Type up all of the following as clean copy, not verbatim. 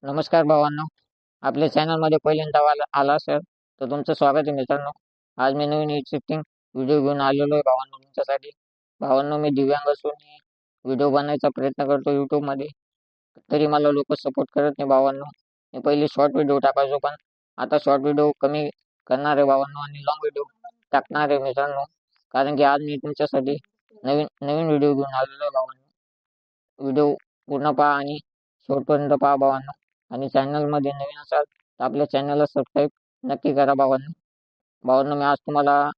नमस्कार भावांनो. आपल्या चॅनलमध्ये पहिल्यांदा आला असेल तर तुमचं स्वागत आहे मित्रांनो. आज मी नवीन इंटरेस्टिंग व्हिडिओ घेऊन आलेलो आहे भावांनो तुमच्यासाठी. भावांनो, मी दिव्यांग असून व्हिडिओ बनवायचा प्रयत्न करतो यूट्यूबमध्ये, तरी मला लोक सपोर्ट करत नाही भावांनो. मी पहिले शॉर्ट व्हिडिओ टाकायचो, पण आता शॉर्ट व्हिडिओ कमी करणार आहे भावांनो आणि लॉंग व्हिडिओ टाकणार आहे मित्रांनो. कारण की आज मी तुमच्यासाठी नवीन नवीन व्हिडिओ घेऊन आलेलो आहे भावांनो. व्हिडिओ पूर्ण पहा आणि शेवटपर्यंत पहा भावांनो. आणि चॅनलमध्ये नवीन असाल तर आपल्या चॅनलला सबस्क्राईब नक्की करा भावांनो. भावांनो, मी आज तुम्हाला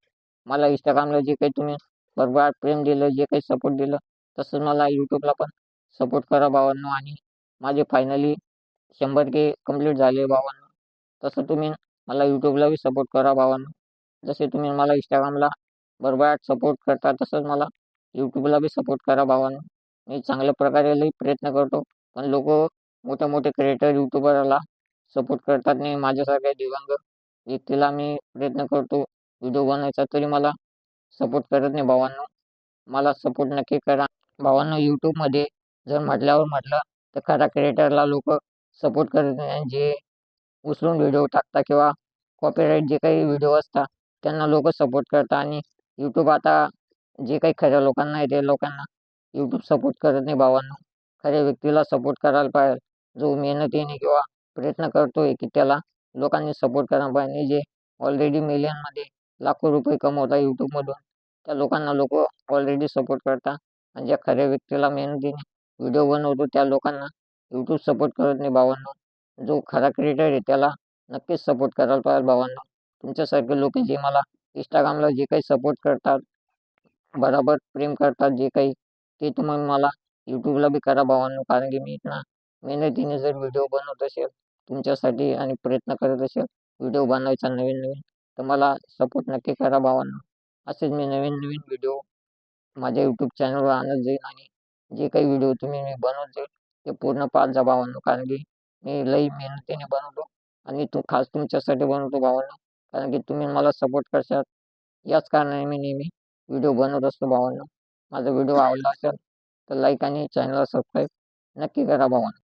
मला इंस्टाग्रामला जे काही तुम्ही बरोबर प्रेम दिलं, जे काही सपोर्ट दिलं, तसंच मला यूट्यूबला पण सपोर्ट करा भावांनो. आणि माझे फायनली 100K कंप्लीट झाले भावांनो. तसं तुम्ही मला यूट्यूबला बी सपोर्ट करा भावांनो. जसे तुम्ही मला इंस्टाग्रामला बरोबर सपोर्ट करता, तसंच मला यूट्यूबला बी सपोर्ट करा भावांनो. मी चांगल्या प्रकारे लई प्रयत्न करतो, पण लोक मोठे मोठे क्रिएटर यूट्यूबरला सपोर्ट करतात नाही. माझ्यासारख्या दिव्यांग व्यक्तीला मी प्रयत्न करतो व्हिडिओ बनवायचा, तरी मला सपोर्ट करत नाही भावांनो. मला सपोर्ट नक्की करा भावांनो. यूट्यूबमध्ये जर म्हटलं तर खरा क्रिएटरला लोक सपोर्ट करत नाही, आणि जे उचलून व्हिडिओ टाकतात किंवा कॉपीराईट जे काही व्हिडिओ असतात त्यांना लोक सपोर्ट करतात. आणि यूट्यूब आता जे काही खऱ्या लोकांना आहे ते लोकांना यूट्यूब सपोर्ट करत नाही भावांनो. खऱ्या व्यक्तीला सपोर्ट करायला पाहिजे, जो मेहनतीने किंवा प्रयत्न करतोय की त्याला लोकांनी सपोर्ट करायला पाहिजे. जे ऑलरेडी मिलियनमध्ये लाखो रुपये कमवतात यूट्यूबमधून, त्या लोकांना लोक ऑलरेडी सपोर्ट करतात. आणि ज्या खऱ्या व्यक्तीला मेहनतीने व्हिडिओ बनवतो त्या लोकांना यूट्यूब सपोर्ट करत नाही भावांनो. जो खरा क्रिएटर आहे त्याला नक्कीच सपोर्ट करायला पाहिजे भावांनो. तुमच्यासारखे लोक जे मला इंस्टाग्रामला जे काही सपोर्ट करतात, बरोबर प्रेम करतात जे काही, ते तुम्ही मला यूट्यूबला बी करा भावांनो. कारण की मी इतना मेहनतीने जर व्हिडिओ बनवत असेल तुमच्यासाठी आणि प्रयत्न करत असेल व्हिडिओ बनवायचा नवीन नवीन, तर मला सपोर्ट नक्की करा भावांनो. असेच मी नवीन नवीन व्हिडिओ माझ्या यूट्यूब चॅनलवर आणत जाईन, आणि जे काही व्हिडिओ तुम्ही मी बनवत जाईल ते पूर्ण पाहत जा भावांनो. कारण की मी लई मेहनतीने बनवतो, आणि खास तुमच्यासाठी बनवतो भावांनो. कारण की तुम्ही मला सपोर्ट करशाल, याच कारणाने मी नेहमी व्हिडिओ बनवत असतो भावांनो. माझा व्हिडिओ आवडला असेल तर लाईक आणि चॅनलला सबस्क्राईब नक्की करा भावांनो.